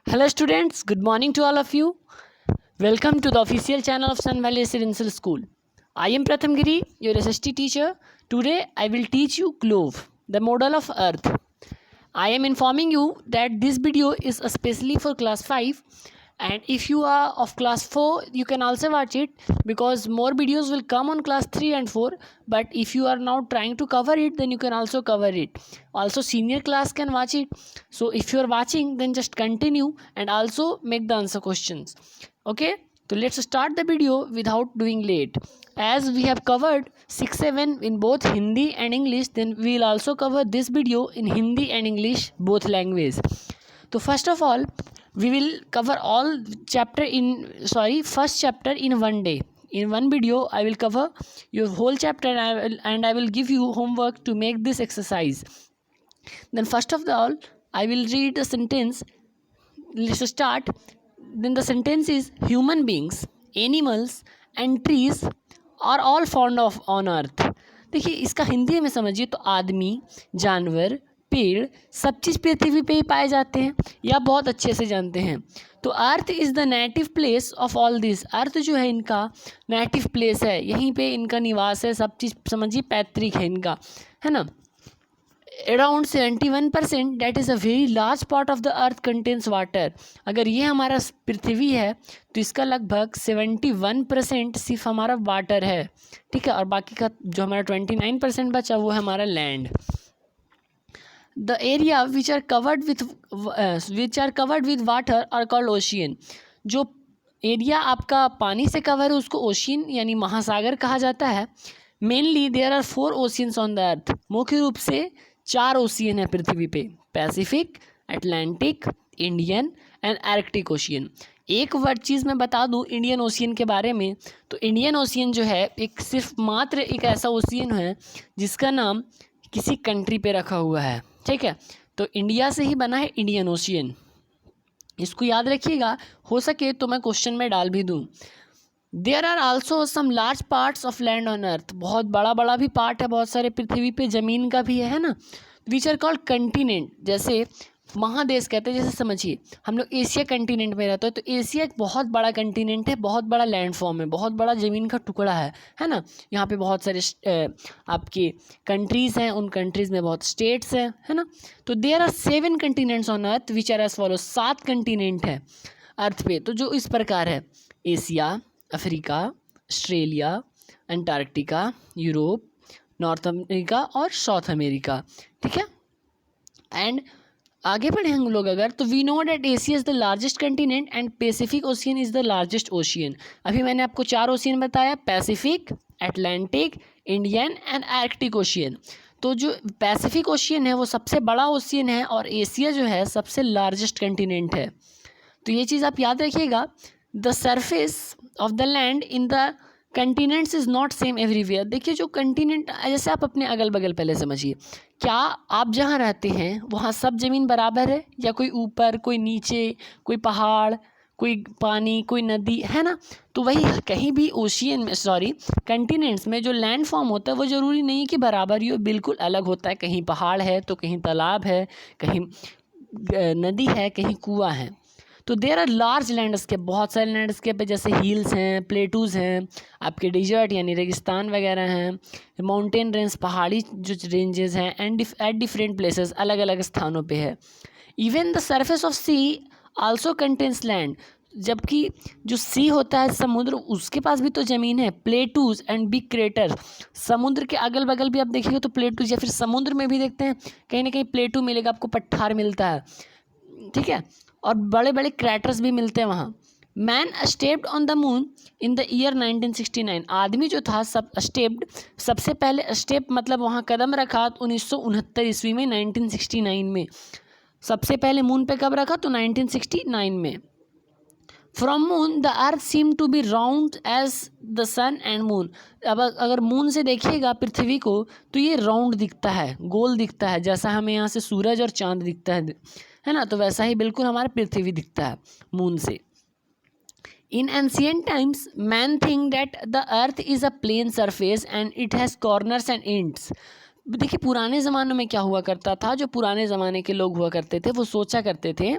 Hello students, good morning to all of you. Welcome to the official channel of Sun Valley Residential School. I am Pratham Giri, your SST teacher. Today I will teach you globe, the model of earth. I am informing you that this video is especially for class 5, and if you are of class 4 you can also watch it because more videos will come on class 3 and 4, but if you are now trying to cover it then you can also cover it. Also senior class can watch it. So if you are watching then just continue and also make the answer questions. Okay, so let's start the video without doing late. As we have covered 6-7 in both Hindi and English, then we will also cover this video in Hindi and English both language. So first of all we will cover all first chapter in one day. In one video I will cover your whole chapter and I will give you homework to make this exercise. Then first of all I will read the sentence. Let's start. Then the sentence is human beings, animals and trees are all found of on earth. देखिए इसका हिंदी में समझिए तो आदमी, जानवर, पेड़ सब चीज़ पृथ्वी पे ही पाए जाते हैं या बहुत अच्छे से जानते हैं. तो earth is the native place of all this. Earth जो है इनका नेटिव प्लेस है, यहीं पे इनका निवास है, सब चीज़ समझिए पैतृक है इनका, है ना. Around 71% that is a very large part of the earth contains water. अगर ये हमारा पृथ्वी है तो इसका लगभग 71% सिर्फ हमारा वाटर है, ठीक है, और बाकी का जो हमारा 29% बचा वो है हमारा land. The area which are covered with water are called ocean. जो एरिया आपका पानी से कवर है उसको ओशियन यानी महासागर कहा जाता है. Mainly there are 4 oceans on the earth. मुख्य रूप से 4 ओशियन है पृथ्वी पे: Pacific, Atlantic, Indian and Arctic ocean. एक वर्ड चीज़ मैं बता दूं इंडियन ओशियन के बारे में, तो इंडियन ओशियन जो है एक सिर्फ मात्र एक ऐसा ओशियन है जिसका नाम किसी कंट्री पे रखा हुआ है, ठीक है. तो इंडिया से ही बना है इंडियन ओशियन, इसको याद रखिएगा. हो सके तो मैं क्वेश्चन में डाल भी दूँ. There are also some large parts of land on earth. बहुत बड़ा बड़ा भी पार्ट है बहुत सारे पृथ्वी पे, ज़मीन का भी है ना. Which are called continent. जैसे महादेश कहते हैं, जैसे समझिए हम लोग एशिया कंटिनेंट में रहते हैं, तो एशिया एक बहुत बड़ा कंटिनेंट है, बहुत बड़ा लैंड फॉर्म है, बहुत बड़ा ज़मीन का टुकड़ा है ना. यहाँ पे बहुत सारे आपके कंट्रीज़ हैं, उन कंट्रीज़ में बहुत स्टेट्स हैं, है ना. तो there are 7 continents on earth which are as follow. 7 continent है अर्थ पे, तो जो इस प्रकार है: Asia, Africa, Australia, Antarctica, Europe, North America और साउथ अमेरिका, ठीक है. एंड आगे बढ़े हम लोग अगर, तो we know that Asia is the largest continent and Pacific ocean is the largest ocean. अभी मैंने आपको 4 ओशियन बताया: Pacific, Atlantic, Indian and Arctic ocean. तो जो पैसिफिक ओशियन है वो सबसे बड़ा ओशियन है और एशिया जो है सबसे लार्जेस्ट कंटिनेंट है. तो ये चीज़ आप याद रखिएगा. The surface of the land in the continents is not same everywhere. देखिए जो कंटिनेंट, जैसे आप अपने अगल बगल पहले समझिए, क्या आप जहाँ रहते हैं वहाँ सब ज़मीन बराबर है, या कोई ऊपर, कोई नीचे, कोई पहाड़, कोई पानी, कोई नदी, है ना. तो वही कहीं भी ओशियन में कंटिनेंट्स में जो लैंड फॉर्म होता है वो ज़रूरी नहीं कि बराबर ही हो, बिल्कुल अलग होता है. कहीं पहाड़ है तो कहीं तालाब है, कहीं नदी है, कहीं कुआँ है. तो देर आर लार्ज लैंडस्केप. बहुत सारे लैंडस्केप है, जैसे हिल्स हैं, प्लेटूज़ हैं, आपके डिजर्ट यानी रेगिस्तान वगैरह हैं, माउंटेन रेंज पहाड़ी जो रेंजेस हैं, एंड एट डिफरेंट प्लेसेस अलग अलग स्थानों पे है. Even the surface of sea also contains land. जबकि जो सी होता है समुद्र, उसके पास भी तो ज़मीन है. प्लेटूज़ एंड बिग क्रेटर. समुद्र के अगल बगल भी आप देखिएगा तो प्लेटूज़, या फिर समुद्र में भी देखते हैं कहीं ना कहीं प्लेटू मिलेगा आपको, पठार मिलता है, ठीक है, और बड़े बड़े क्रैटर्स भी मिलते हैं वहाँ. Man stepped on the moon in the year 1969. आदमी जो था सबसे पहले स्टेप मतलब वहाँ कदम रखा 1969 ईस्वी में, 1969 में. सबसे पहले मून पे कब रखा, तो 1969 में. From moon the earth seem to be round as the sun and moon. अब अगर मून से देखिएगा पृथ्वी को तो ये राउंड दिखता है, गोल दिखता है, जैसा हमें यहाँ से सूरज और चांद दिखता है ना. तो वैसा ही बिल्कुल हमारा पृथ्वी दिखता है मून से. In ancient times man think that the earth is a plain surface and it has corners and ends. देखिए पुराने ज़मानों में क्या हुआ करता था, जो पुराने ज़माने के लोग हुआ करते थे वो सोचा करते थे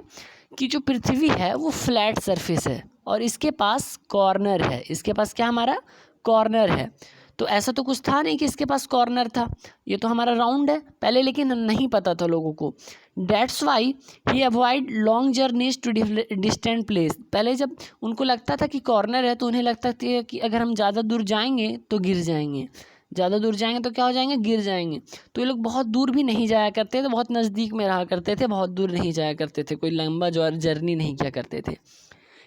कि जो पृथ्वी है वो फ्लैट सरफेस है और इसके पास कॉर्नर है। इसके पास क्या हमारा कॉर्नर है। तो ऐसा तो कुछ था नहीं कि इसके पास कॉर्नर था, ये तो हमारा राउंड है पहले, लेकिन नहीं पता था लोगों को। That's why he avoid long journeys to distant place. पहले जब उनको लगता था कि कॉर्नर है तो उन्हें लगता था कि अगर हम ज़्यादा दूर जाएंगे तो गिर जाएंगे, ज़्यादा दूर जाएंगे तो क्या हो जाएंगे, गिर जाएंगे। तो ये लोग बहुत दूर भी नहीं जाया करते थे, बहुत नज़दीक में रहा करते थे, बहुत दूर नहीं जाया करते थे, कोई लंबा जर्नी नहीं किया करते थे।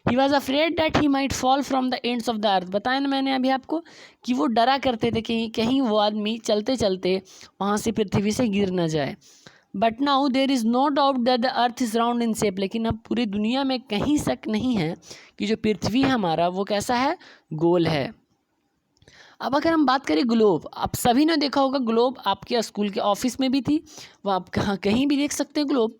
He was afraid that he might fall from the ends of the earth. बताया ना मैंने अभी आपको कि वो डरा करते थे कि कहीं वो आदमी चलते चलते वहाँ से पृथ्वी से गिर ना जाए। But now there is no doubt that the earth is round in shape. लेकिन अब पूरी दुनिया में कहीं शक नहीं है कि जो पृथ्वी हमारा वो कैसा है, गोल है। अब अगर हम बात करें ग्लोब, आप सभी ने देखा होगा ग्लोब, आपके स्कूल के ऑफिस में भी थी, वो आप कहीं भी देख सकते हैं ग्लोब।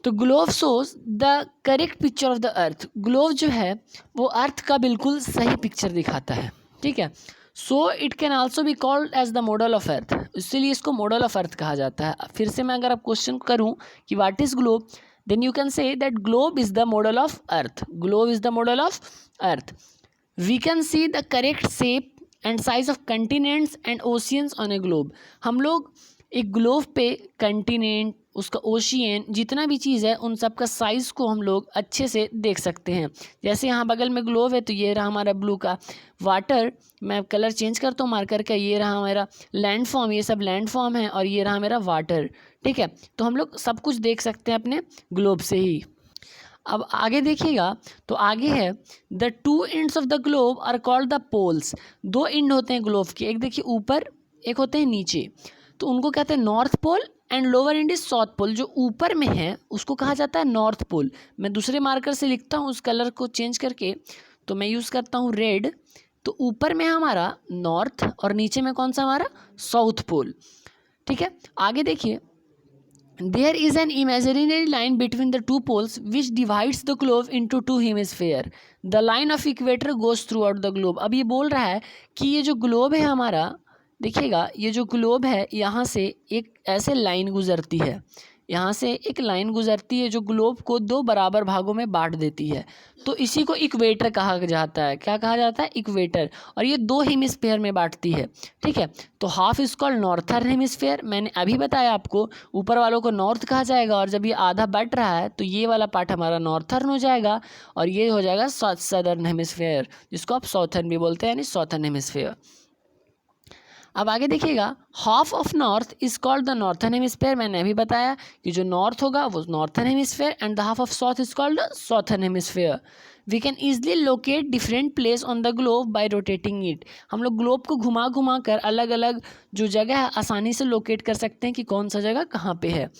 तो globe shows the correct picture of the earth. Globe जो है वो अर्थ का बिल्कुल सही पिक्चर दिखाता है, ठीक है। So it can also be called as the model of earth, इसीलिए इसको मॉडल ऑफ अर्थ कहा जाता है। फिर से मैं अगर आप क्वेश्चन करूं कि what is globe, then you can say that globe is the model of earth. Globe is the model of earth. We can see the correct shape and size of continents and oceans on a globe. हम लोग एक globe पे continent, उसका ocean, जितना भी चीज़ है उन सब का साइज़ को हम लोग अच्छे से देख सकते हैं। जैसे यहाँ बगल में ग्लोब है तो ये रहा हमारा ब्लू का वाटर, मैं कलर चेंज करता हूँ मार्कर का, ये रहा हमारा लैंड फॉर्म, ये सब लैंड फॉर्म है, और ये रहा मेरा वाटर, ठीक है। तो हम लोग सब कुछ देख सकते हैं अपने ग्लोब से ही। अब आगे देखिएगा तो आगे है the two ends of the globe are called the poles. दो एंड होते हैं ग्लोब के, एक देखिए ऊपर, एक होते हैं नीचे, तो उनको कहते हैं North pole and lower end is South Pole. जो ऊपर में है उसको कहा जाता है नॉर्थ पोल। मैं दूसरे मार्कर से लिखता हूँ, उस कलर को चेंज करके, तो मैं यूज़ करता हूँ रेड। तो ऊपर में हमारा नॉर्थ और नीचे में कौन सा हमारा साउथ पोल, ठीक है। आगे देखिए there is an imaginary line between the two poles which divides the globe into two hemisphere. The line of equator goes throughout the globe. अब ये बोल रहा है कि ये जो ग्लोब है हमारा, देखिएगा ये जो ग्लोब है यहाँ से एक ऐसे लाइन गुजरती है, यहाँ से एक लाइन गुजरती है जो ग्लोब को दो बराबर भागों में बांट देती है। तो इसी को इक्वेटर कहा जाता है। क्या कहा जाता है, इक्वेटर। और ये दो हेमिस्फेयर में बांटती है, ठीक है। तो half is called northern hemisphere. मैंने अभी बताया आपको, ऊपर वालों को नॉर्थ कहा जाएगा, और जब ये आधा बट रहा है तो ये वाला पार्ट हमारा नॉर्थर्न हो जाएगा, और ये हो जाएगा सदर्न हेमिस्फेयर, जिसको आप साउथर्न भी बोलते हैं, यानी साउथर्न हेमिस्फेयर। अब आगे देखिएगा half of north is called the northern hemisphere. मैंने अभी बताया कि जो नॉर्थ होगा वो northern hemisphere, and the half of south is called the southern hemisphere. We can easily locate different place on the globe by rotating it. हम लोग globe को घुमा घुमा कर अलग अलग जो जगह है आसानी से लोकेट कर सकते हैं कि कौन सा जगह कहाँ पे है।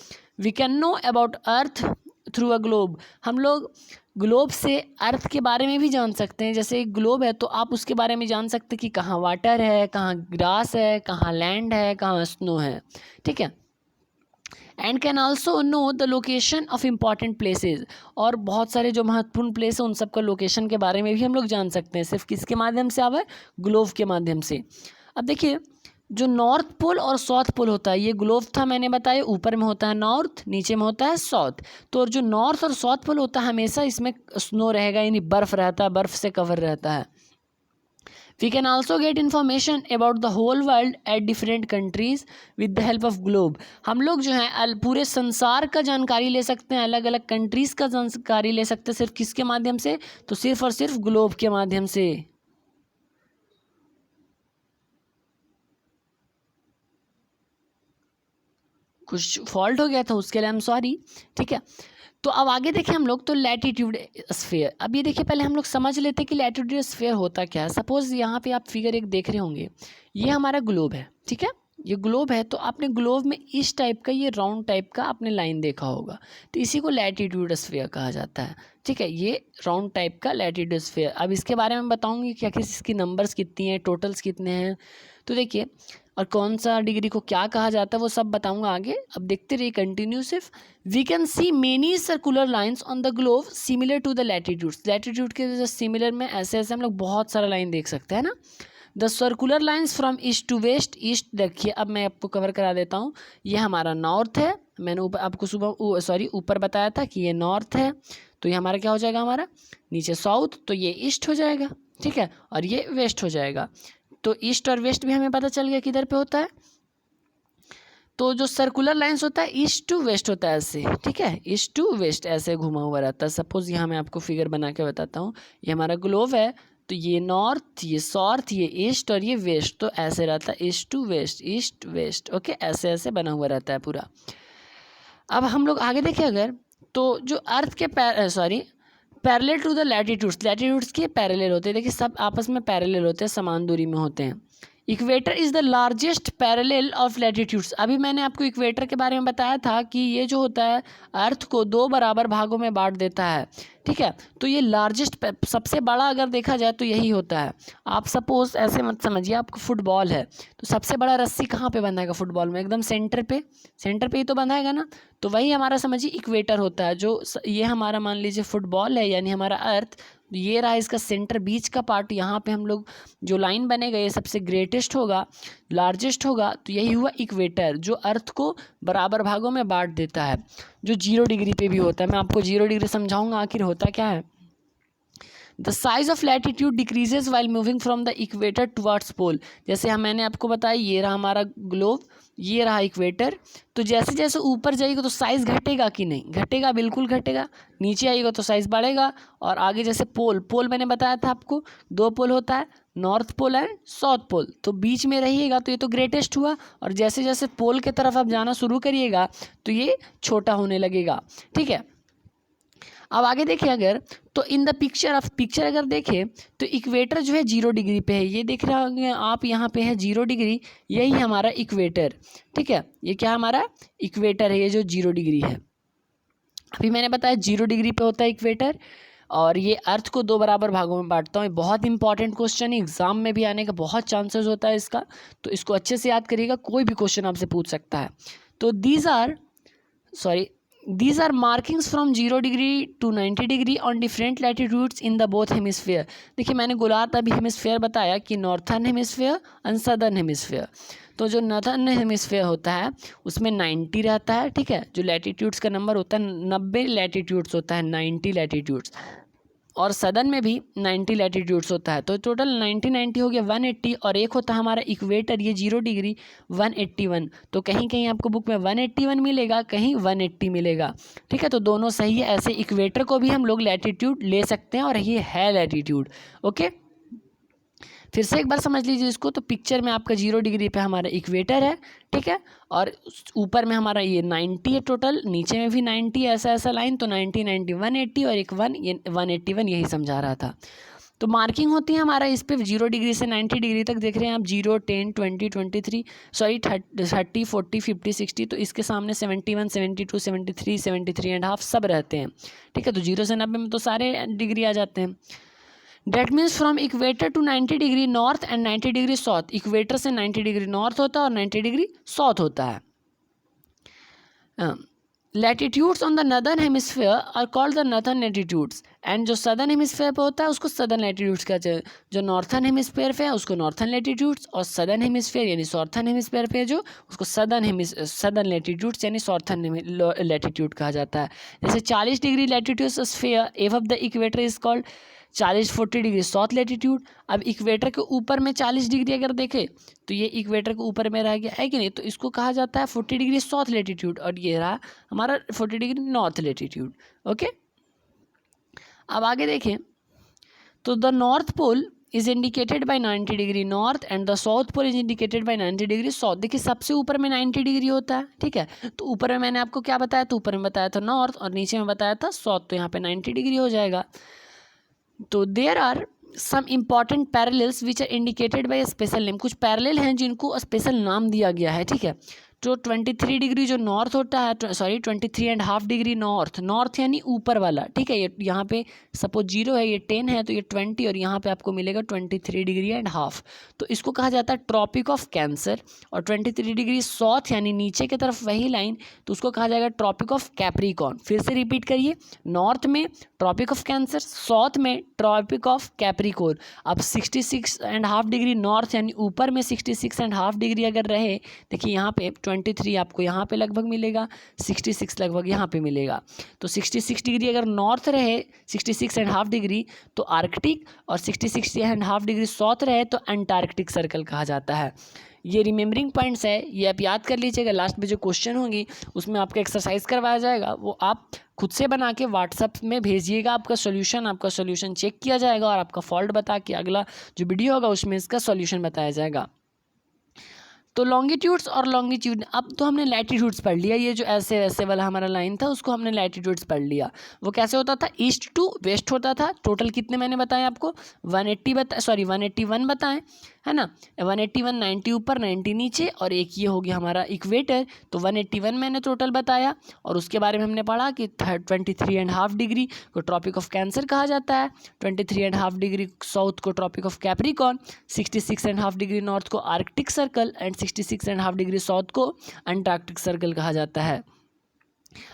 We can know about earth through a globe. हम लोग ग्लोब से अर्थ के बारे में भी जान सकते हैं। जैसे एक ग्लोब है तो आप उसके बारे में जान सकते हैं कि कहाँ वाटर है, कहाँ ग्रास है, कहाँ लैंड है, कहाँ स्नो है, ठीक है। And can also no the location of important places. और बहुत सारे जो महत्वपूर्ण प्लेस है उन सब का लोकेशन के बारे में भी हम लोग जान सकते हैं। सिर्फ किसके माध्यम से आवे, ग्लोब के माध्यम से। अब देखिए जो नॉर्थ पोल और साउथ पोल होता है, ये ग्लोब था मैंने बताया, ऊपर में होता है नॉर्थ, नीचे में होता है साउथ। तो जो नॉर्थ और साउथ पोल होता है हमेशा इसमें स्नो रहेगा, यानी बर्फ़ रहता है, बर्फ़ से कवर रहता है। We can also get information about the whole world at different countries with the help of globe. हम लोग जो है पूरे संसार का जानकारी ले सकते हैं, अलग अलग कंट्रीज़ का जानकारी ले सकते हैं। सिर्फ किसके माध्यम से, तो सिर्फ और सिर्फ ग्लोब के माध्यम से। कुछ फॉल्ट हो गया था, उसके लिए आई एम सॉरी, ठीक है। तो अब आगे देखें हम लोग तो लैटिट्यूड स्फीयर। अब ये देखिए पहले हम लोग समझ लेते हैं कि लैटिट्यूड स्फीयर होता क्या है। सपोज यहाँ पे आप फिगर एक देख रहे होंगे, ये हमारा ग्लोब है, ठीक है, ये ग्लोब है। तो आपने ग्लोब में इस टाइप का ये राउंड टाइप का आपने लाइन देखा होगा, तो इसी को लैटिट्यूड स्फीयर कहा जाता है, ठीक है। ये राउंड टाइप का लैटिट्यूड स्फीयर। अब इसके बारे में बताऊँगी क्या इसकी नंबर्स कितनी हैं, टोटल्स कितने हैं, तो देखिए, और कौन सा डिग्री को क्या कहा जाता है वो सब बताऊंगा आगे। अब देखते रहिए कंटिन्यू। सिर्फ we can see many circular lines on the globe similar to the latitudes. Latitude के सिमिलर में ऐसे ऐसे हम लोग बहुत सारा लाइन देख सकते हैं ना। The circular lines from east to west, east देखिए अब मैं आपको कवर करा देता हूँ, ये हमारा नॉर्थ है, मैंने आपको ऊपर बताया था कि ये नॉर्थ है, तो ये हमारा क्या हो जाएगा, हमारा नीचे साउथ, तो ये ईस्ट हो जाएगा, ठीक है, और ये वेस्ट हो जाएगा। तो ईस्ट और वेस्ट भी हमें पता चल गया किधर पे होता है। तो जो सर्कुलर लाइंस होता है ईस्ट टू वेस्ट होता है ऐसे, ठीक है, ईस्ट टू वेस्ट ऐसे घुमा हुआ रहता है। सपोज यहाँ मैं आपको फिगर बना के बताता हूँ, ये हमारा ग्लोब है, तो ये नॉर्थ, ये साउथ, ये ईस्ट और ये वेस्ट, तो ऐसे रहता है east to west, east west, okay, ऐसे ऐसे बना हुआ रहता है पूरा। अब हम लोग आगे देखें अगर, तो जो अर्थ के पैरेलल टू द लैटिट्यूड्स के पैरेलल होते हैं, देखिए सब आपस में पैरेलल होते हैं, समान दूरी में होते हैं। Equator is the largest parallel of latitudes, अभी मैंने आपको इक्वेटर के बारे में बताया था कि ये जो होता है अर्थ को 2 बराबर भागों में बांट देता है, ठीक है, तो ये लार्जेस्ट सबसे बड़ा अगर देखा जाए तो यही होता है। आप सपोज ऐसे मत समझिए, आपको फुटबॉल है तो सबसे बड़ा रस्सी कहाँ पे बंधाएगा फुटबॉल में, एकदम सेंटर पे ही तो बंधाएगा ना, तो वही हमारा समझिए इक्वेटर होता है। जो ये हमारा मान लीजिए फुटबॉल है यानी हमारा अर्थ, ये रहा इसका सेंटर, बीच का पार्ट, यहाँ पे हम लोग जो लाइन बनेगा ये सबसे ग्रेटेस्ट होगा, लार्जेस्ट होगा, तो यही हुआ इक्वेटर जो अर्थ को बराबर भागों में बांट देता है, जो 0 डिग्री पे भी होता है। मैं आपको 0 डिग्री समझाऊंगा आखिर होता क्या है। The size of latitude decreases while moving from the equator towards pole, जैसे मैंने आपको बताया ये रहा हमारा ग्लोब, ये रहा इक्वेटर, तो जैसे जैसे ऊपर जाएगा तो साइज़ घटेगा कि नहीं, घटेगा, बिल्कुल घटेगा, नीचे आएगा तो साइज़ बढ़ेगा, और आगे जैसे पोल मैंने बताया था आपको 2 पोल होता है, north pole and south pole, तो बीच में रहिएगा तो ये तो ग्रेटेस्ट हुआ, और जैसे जैसे पोल के तरफ आप जाना शुरू करिएगा तो ये छोटा होने लगेगा, ठीक है। अब आगे देखिए अगर, तो इन द पिक्चर अगर देखें तो इक्वेटर जो है 0 डिग्री पे है, ये देख रहे होंगे आप, यहाँ पे है 0 डिग्री, यही हमारा इक्वेटर, ठीक है, ये क्या हमारा इक्वेटर है, ये जो 0 डिग्री है। अभी मैंने बताया 0 डिग्री पे होता है इक्वेटर, और ये अर्थ को 2 बराबर भागों में बांटता हूँ। बहुत इंपॉर्टेंट क्वेश्चन है, एग्जाम में भी आने का बहुत चांसेस होता है इसका, तो इसको अच्छे से याद करिएगा, कोई भी क्वेश्चन आपसे पूछ सकता है। तो These are markings from 0 degree to 90 degree on different latitudes in the both hemisphere। देखिए मैंने गोलार्ध अभी हेमिस्फेयर बताया कि northern hemisphere and southern hemisphere, तो जो नॉर्थर्न हेमिस्फेयर होता है उसमें 90 रहता है, ठीक है, जो लैटिट्यूड्स का नंबर होता है 90 लैटिट्यूड्स होता है, 90 लैटिट्यूड्स, और सदर्न में भी 90 लैटिट्यूड्स होता है, तो टोटल 90 हो गया 180, और एक होता है हमारा इक्वेटर, ये 0 डिग्री 181, तो कहीं कहीं आपको बुक में 181 मिलेगा, कहीं 180 मिलेगा, ठीक है, तो दोनों सही है। ऐसे इक्वेटर को भी हम लोग लैटिट्यूड ले सकते हैं, और ये है लैटिट्यूड, ओके। फिर से एक बार समझ लीजिए इसको, तो पिक्चर में आपका 0 डिग्री पे हमारा इक्वेटर है, ठीक है, और ऊपर में हमारा ये 90 है टोटल, नीचे में भी 90, ऐसा लाइन, तो 90 90 180 और एक 181, यही समझा रहा था। तो मार्किंग होती है हमारा इस पे 0 डिग्री से 90 डिग्री तक, देख रहे हैं आप 0 10 20 23 30 40 50 60, तो इसके सामने 71 72 73 73.5 सब रहते हैं, ठीक है, तो 0 से 90 में तो सारे डिग्री आ जाते हैं। That means from equator to 90 degree north and 90 degree south, equator से 90 डिग्री नॉर्थ होता है और 90 डिग्री साउथ होता है। Latitudes on the northern hemisphere are called the northern latitudes, and जो सदर्न हेमिस्फेयर पे होता है उसको सदर्न लैटिट्यूड्स कहते हैं, जो नॉर्थर्न हेमिस्फेयर पे है उसको नॉर्थर्न लैटिट्यूड्स, और सदर्न हेमिस्फेयर यानी साउथर्न हेमिस्फेयर पे जो उसको सदर्न लैटिट्यूड्स यानी साउथर्न लैटिट्यूड कहा जाता है। जैसे 40 degree latitude sphere above the equator is called 40-40 degree south latitude. अब इक्वेटर के ऊपर में 40 डिग्री अगर देखें तो ये इक्वेटर के ऊपर में रह गया है कि नहीं, तो इसको कहा जाता है 40 डिग्री साउथ लैटिट्यूड, और ये रहा हमारा 40 डिग्री नॉर्थ लैटिट्यूड, ओके। अब आगे देखें तो the north pole is indicated by 90 degree north and the south pole is indicated by 90 degree south. देखिए सबसे ऊपर में 90 डिग्री होता है, ठीक है, तो ऊपर में मैंने आपको क्या बताया, तो ऊपर में बताया था नॉर्थ और नीचे में बताया था साउथ, तो यहाँ पे 90 डिग्री हो जाएगा। तो there are some important parallels which are indicated by special name, कुछ पैरेलल हैं जिनको स्पेशल नाम दिया गया है, ठीक है, तो 23 डिग्री जो नॉर्थ होता है, सॉरी 23.5 डिग्री नॉर्थ यानी ऊपर वाला, ठीक है। ये यहाँ पे सपोज 0 है, ये 10 है, तो ये 20 और यहाँ पे आपको मिलेगा 23 डिग्री एंड हाफ, तो इसको कहा जाता है ट्रॉपिक ऑफ कैंसर। और 23 डिग्री साउथ यानी नीचे की तरफ वही लाइन, तो उसको कहा जाएगा ट्रॉपिक ऑफ कैप्रिकॉर्न। फिर से रिपीट करिए, नॉर्थ में ट्रॉपिक ऑफ कैंसर, साउथ में ट्रॉपिक ऑफ कैप्रिकॉर्न। अब 66.5 डिग्री नॉर्थ यानी ऊपर में 66.5 डिग्री अगर रहे, देखिए यहाँ पे 23 आपको यहाँ पे लगभग मिलेगा, 66 लगभग यहाँ पे मिलेगा। तो 66 डिग्री अगर नॉर्थ रहे 66.5 डिग्री तो आर्कटिक, और 66.5 डिग्री साउथ रहे तो अंटार्कटिक सर्कल कहा जाता है। ये रिमेम्बरिंग पॉइंट्स है, ये आप याद कर लीजिएगा। लास्ट में जो क्वेश्चन होंगी उसमें आपका एक्सरसाइज करवाया जाएगा, वो आप खुद से बना के व्हाट्सएप में भेजिएगा आपका सॉल्यूशन चेक किया जाएगा और आपका फॉल्ट बता के अगला जो वीडियो होगा उसमें इसका सॉल्यूशन बताया जाएगा। तो लॉन्गिट्यूड्स और लॉन्गिट्यूड, अब तो हमने लैटिट्यूड्स पढ़ लिया, ये जो ऐसे वैसे वाला हमारा लाइन था उसको हमने लैटिट्यूड्स पढ़ लिया। वो कैसे होता था, ईस्ट टू वेस्ट होता था। टोटल कितने मैंने बताए आपको, 181 बताएं, है ना। 181, 90 ऊपर 90 नीचे, और एक ये हो गया हमारा इक्वेटर, तो 181 मैंने टोटल बताया। और उसके बारे में हमने पढ़ा कि 23.5 डिग्री को ट्रॉपिक ऑफ कैंसर कहा जाता है, 23.5 डिग्री साउथ को Tropic of Capricorn, 66.5 degree north को Arctic Circle and 66.5 degree south को अंटार्कटिक सर्कल कहा जाता है।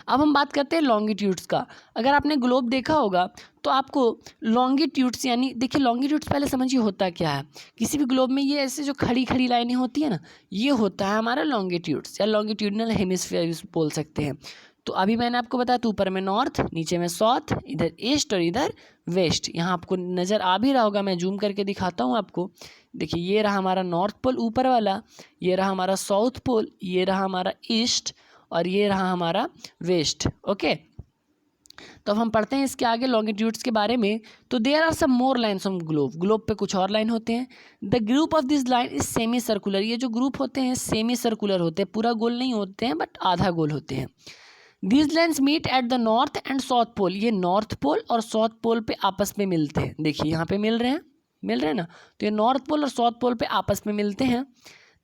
अब हम बात करते हैं लॉन्गिट्यूड्स का। अगर आपने ग्लोब देखा होगा तो आपको लॉन्गिट्यूड्स यानी, देखिए लॉन्गिट्यूड्स पहले समझिए होता क्या है। किसी भी ग्लोब में ये ऐसे जो खड़ी खड़ी लाइनें होती है ना, ये होता है हमारा लॉन्गिट्यूड्स या लॉन्गिट्यूडनल हेमिस्फीयर बोल सकते हैं। तो अभी मैंने आपको बताया, तो ऊपर में नॉर्थ, नीचे में साउथ, इधर ईस्ट और इधर वेस्ट। यहाँ आपको नज़र आ भी रहा होगा, मैं जूम करके दिखाता हूँ आपको। देखिए ये रहा हमारा नॉर्थ पोल ऊपर वाला, ये रहा हमारा साउथ पोल, ये रहा हमारा ईस्ट और ये रहा हमारा वेस्ट। ओके, तो अब हम पढ़ते हैं इसके आगे लॉन्गिट्यूड्स के बारे में। तो there are some more lines on globe पे कुछ और लाइन होते हैं। The group of this line is semi circular. ये जो ग्रुप होते हैं सेमी सर्कुलर होते हैं, पूरा गोल नहीं होते हैं बट आधा गोल होते हैं। These lines meet at the north and south pole. ये नॉर्थ पोल और साउथ पोल पे आपस में मिलते हैं। देखिए यहाँ पे मिल रहे हैं ना, तो ये नॉर्थ पोल और साउथ पोल पे आपस में मिलते हैं।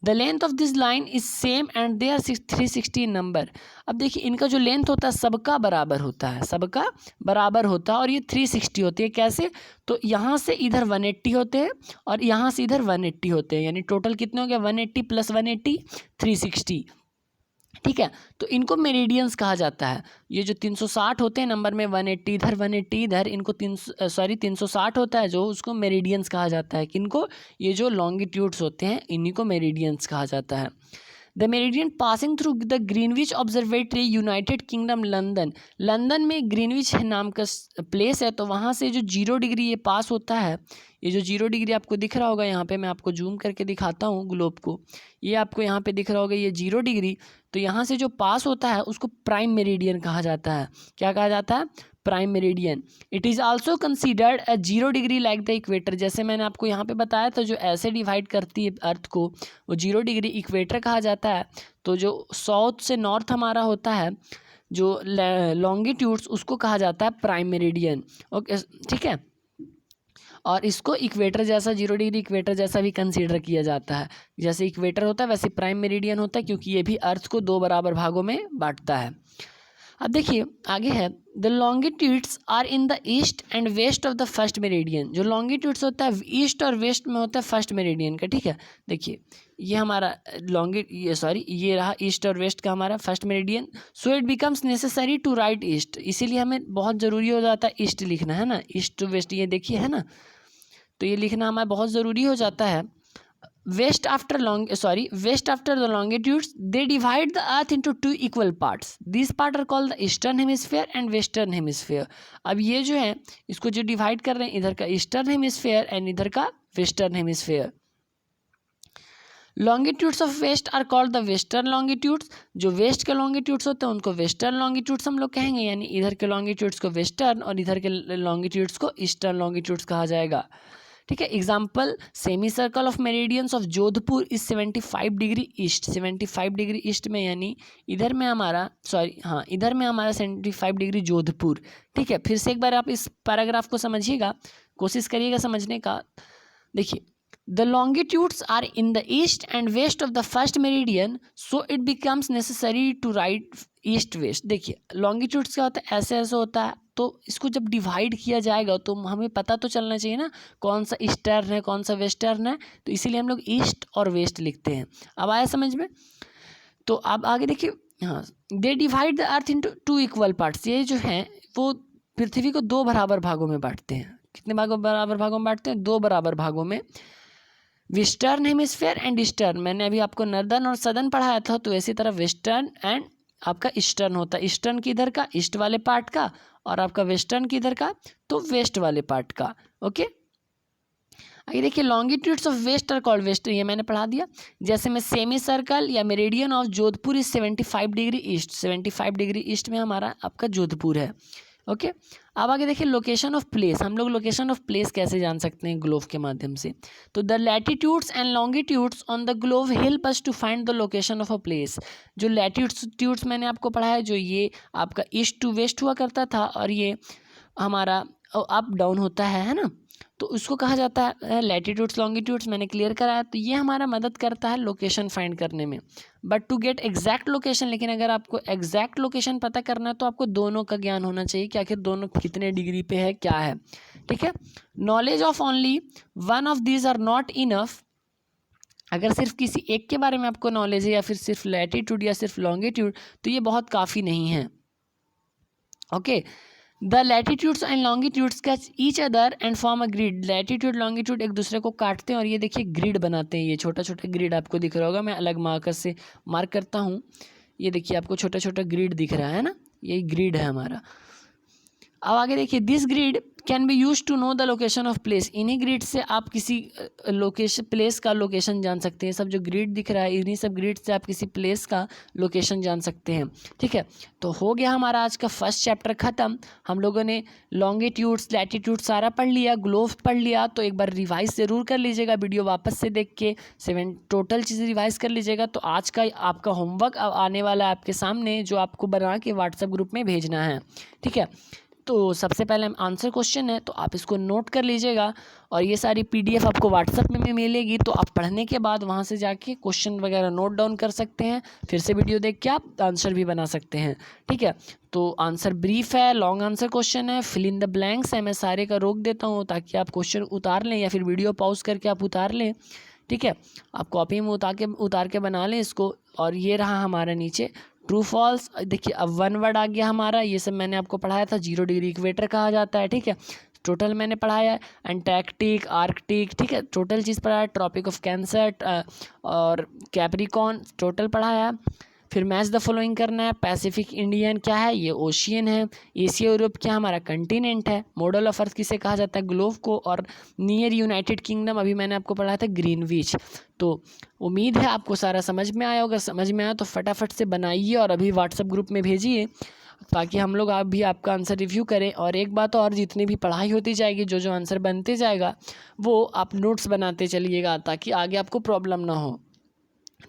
The length of this line is same and they are 360 number. अब देखिए इनका जो लेंथ होता है सबका बराबर होता है, और ये 360 होती है। कैसे, तो यहाँ से इधर 180 होते हैं और यहाँ से इधर 180 होते हैं, यानी टोटल कितने हो गया, 180 + 180 360। ठीक है, तो इनको मेरिडियंस कहा जाता है। ये जो 360 होते हैं नंबर में, 180 इधर 180 इधर, इनको 360 होता है जो, उसको मेरिडियंस कहा जाता है। किनको, ये जो लॉन्गिट्यूड्स होते हैं इन्हीं को मेरिडियंस कहा जाता है। The meridian passing through the Greenwich observatory, United kingdom London में ग्रीनविच नाम का प्लेस है, तो वहाँ से जो 0 डिग्री ये पास होता है, ये जो 0 डिग्री आपको दिख रहा होगा, यहाँ पे मैं आपको जूम करके दिखाता हूँ ग्लोब को, ये आपको यहाँ पे दिख रहा होगा ये 0 डिग्री, तो यहाँ से जो पास होता है उसको प्राइम मेरिडियन कहा जाता है। क्या कहा जाता है, prime meridian. It is also considered A 0 degree like the equator. जैसे मैंने आपको यहाँ पे बताया था, जो ऐसे डिवाइड करती है अर्थ को, वो 0 डिग्री इक्वेटर कहा जाता है। तो जो साउथ से नॉर्थ हमारा होता है जो लॉन्गिट्यूड्स, उसको कहा जाता है प्राइम मेरिडियन। ओके, ठीक है, और इसको इक्वेटर जैसा 0 डिग्री इक्वेटर जैसा भी कंसीडर किया जाता है। जैसे इक्वेटर होता है वैसे प्राइम मेरिडियन होता है, क्योंकि ये भी अर्थ को 2 बराबर भागों में बांटता है। अब देखिए आगे है, the longitudes are in the east and west of the first meridian. जो लॉन्गिट्यूड्स होता है ईस्ट और वेस्ट में होता है फर्स्ट मेरिडियन का। ठीक है, देखिए ये हमारा ये रहा ईस्ट और वेस्ट का हमारा first meridian. So it becomes necessary to write east. इसीलिए हमें बहुत ज़रूरी हो जाता है ईस्ट लिखना, है ना, ईस्ट टू वेस्ट, ये देखिए है ना, तो ये लिखना हमारा बहुत ज़रूरी हो जाता है। west after the longitudes they divide the earth into 2 equal parts. These parts are called the eastern hemisphere and western hemisphere. अब ये जो है इसको जो डिवाइड कर रहे हैं, इधर का ईस्टर्न हेमिस्फेयर एंड इधर का western hemisphere. Longitudes of west are called the western longitudes. जो वेस्ट के लॉन्गिट्यूड्स होते हैं उनको वेस्टर्न लॉन्गिट्यूड्स हम लोग कहेंगे, यानी इधर के लॉन्गिट्यूड्स को वेस्टर्न और इधर के लॉन्गिट्यूड्स को ईस्टर्न लॉन्गिट्यूड्स कहा जाएगा। ठीक है, example, semi circle of meridians of Jodhpur is 75 degree east. 75 degree east में, यानी इधर में हमारा इधर में हमारा 75 डिग्री जोधपुर। ठीक है, फिर से एक बार आप इस पैराग्राफ को समझिएगा, कोशिश करिएगा समझने का। देखिए The longitudes are in the east and west of the first meridian, so it becomes necessary to write east west. देखिए longitudes क्या होता है, ऐसे ऐसे होता है, तो इसको जब डिवाइड किया जाएगा तो हमें पता तो चलना चाहिए ना कौन सा ईस्टर्न है कौन सा वेस्टर्न है, तो इसीलिए हम लोग ईस्ट और वेस्ट लिखते हैं। अब आया समझ में? तो अब आगे देखिए, हाँ, they divide the earth into 2 equal parts. ये जो हैं वो पृथ्वी को 2 बराबर भागों में बांटते हैं। कितने बराबर भागों में बांटते हैं? 2 बराबर भागों में। वेस्टर्न हेमिस्फेयर एंड ईस्टर्न, मैंने अभी आपको नॉर्दर्न और सदर्न पढ़ाया था, तो इसी तरह वेस्टर्न एंड आपका ईस्टर्न होता है। ईस्टर्न की इधर का, ईस्ट वाले पार्ट का, और आपका वेस्टर्न की इधर का, तो वेस्ट वाले पार्ट का। ओके, आगे देखिए, longitudes of west are called west, ये मैंने पढ़ा दिया। जैसे में सेमी सर्कल या meridian of Jodhpur is 75 degree east, 75 degree east में हमारा आपका जोधपुर है। ओके, अब आगे देखिए, लोकेशन ऑफ प्लेस। हम लोग लोकेशन ऑफ प्लेस कैसे जान सकते हैं? ग्लोब के माध्यम से। तो the latitudes and longitudes on the globe help us to find the location of a place. जो लैटिट्यूड्स मैंने आपको पढ़ा है, जो ये आपका ईस्ट टू वेस्ट हुआ करता था और ये हमारा अप डाउन होता है ना, तो उसको कहा जाता है लैटिट्यूड्स लॉन्गिट्यूड्स, मैंने क्लियर कराया। तो ये हमारा मदद करता है लोकेशन फाइंड करने में। But to get exact location, लेकिन अगर आपको एग्जैक्ट लोकेशन पता करना है तो आपको दोनों का ज्ञान होना चाहिए कि आखिर दोनों कितने डिग्री पे है, क्या है। ठीक है, knowledge of only one of these are not enough. अगर सिर्फ किसी एक के बारे में आपको नॉलेज है, या फिर सिर्फ लैटिट्यूड या सिर्फ लॉन्गिट्यूड, तो ये बहुत काफ़ी नहीं है। Okay, the latitudes and longitudes catch each other and form a grid. Latitude longitude एक दूसरे को काटते हैं और ये देखिए ग्रिड बनाते हैं। ये छोटा छोटा ग्रिड आपको दिख रहा होगा, मैं अलग मार्कर से मार्क करता हूँ। ये देखिए आपको छोटा छोटा ग्रिड दिख रहा है ना, यही ग्रिड है हमारा। अब आगे देखिए, this grid can be use to know the location of place. इन्हीं ग्रिड से आप किसी लोकेशन प्लेस का लोकेशन जान सकते हैं। सब जो ग्रिड दिख रहा है, इन्हीं सब ग्रिड से आप किसी प्लेस का लोकेशन जान सकते हैं। ठीक है, तो हो गया हमारा आज का फर्स्ट चैप्टर ख़त्म। हम लोगों ने लॉन्गिट्यूड्स लैटिट्यूड सारा पढ़ लिया, ग्लोब पढ़ लिया। तो एक बार रिवाइज ज़रूर कर लीजिएगा, वीडियो वापस से देख के 7 टोटल चीज़ें रिवाइज कर लीजिएगा। तो आज का आपका होमवर्क आने वाला है आपके सामने, जो आपको बना के व्हाट्सएप ग्रुप में भेजना है। ठीक है, तो सबसे पहले आंसर क्वेश्चन है, तो आप इसको नोट कर लीजिएगा। और ये सारी पीडीएफ आपको व्हाट्सएप में मिलेगी, तो आप पढ़ने के बाद वहाँ से जाके क्वेश्चन वगैरह नोट डाउन कर सकते हैं। फिर से वीडियो देख के आप आंसर भी बना सकते हैं। ठीक है, तो आंसर ब्रीफ है, लॉन्ग आंसर क्वेश्चन है, फिल इन द ब्लैंक्स है। मैं सारे का रोक देता हूँ ताकि आप क्वेश्चन उतार लें, या फिर वीडियो पॉज करके आप उतार लें। ठीक है, आप कॉपी में उतार के बना लें इसको। और ये रहा हमारा नीचे ट्रू फॉल्स। देखिए अब 1 वर्ड आ गया हमारा, ये सब मैंने आपको पढ़ाया था। 0 डिग्री इक्वेटर कहा जाता है। ठीक है, टोटल मैंने पढ़ाया है एंटार्कटिक, आर्कटिक। ठीक है, टोटल चीज़ पढ़ाया है। ट्रॉपिक ऑफ कैंसर और कैप्रिकॉर्न टोटल पढ़ाया है। फिर मैच द फॉलोइंग करना है। पैसिफिक इंडियन क्या है? ये ओशियन है। एशिया यूरोप क्या हमारा कंटिनेंट है। मॉडल ऑफ अर्थ किसे कहा जाता है? ग्लोब को। और नियर यूनाइटेड किंगडम अभी मैंने आपको पढ़ाया था ग्रीनविच। तो उम्मीद है आपको सारा समझ में आया होगा। समझ में आया तो फटाफट से बनाइए और अभी व्हाट्सएप ग्रुप में भेजिए, ताकि हम लोग आप भी आपका आंसर रिव्यू करें। और एक बात और, जितनी भी पढ़ाई होती जाएगी, जो जो आंसर बनते जाएगा वो आप नोट्स बनाते चलिएगा, ताकि आगे आपको प्रॉब्लम ना हो।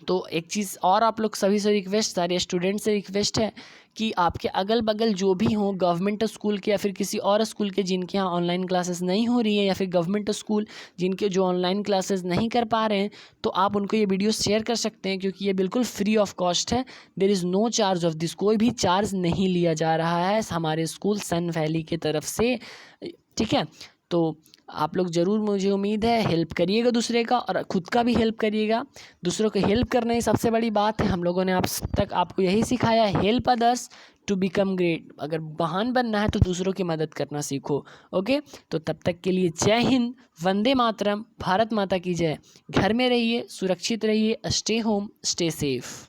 तो एक चीज़ और आप लोग सभी से रिक्वेस्ट, सारे स्टूडेंट से रिक्वेस्ट है कि आपके अगल बगल जो भी हों, गवर्नमेंट स्कूल के या फिर किसी और स्कूल के जिनके यहाँ ऑनलाइन क्लासेस नहीं हो रही है, या फिर गवर्नमेंट स्कूल जिनके जो ऑनलाइन क्लासेस नहीं कर पा रहे हैं, तो आप उनको ये वीडियो शेयर कर सकते हैं, क्योंकि ये बिल्कुल फ्री ऑफ कॉस्ट है। There is no charge of this, कोई भी चार्ज नहीं लिया जा रहा है हमारे स्कूल सन वैली की तरफ से। ठीक है, तो आप लोग ज़रूर, मुझे उम्मीद है, हेल्प करिएगा दूसरे का, और ख़ुद का भी हेल्प करिएगा। दूसरों को हेल्प करना ही सबसे बड़ी बात है। हम लोगों ने आप तक आपको यही सिखाया है, help others to become great. अगर महान बनना है तो दूसरों की मदद करना सीखो। ओके, तो तब तक के लिए जय हिंद, वंदे मातरम, भारत माता की जय। घर में रहिए, सुरक्षित रहिए, स्टे होम, स्टे सेफ।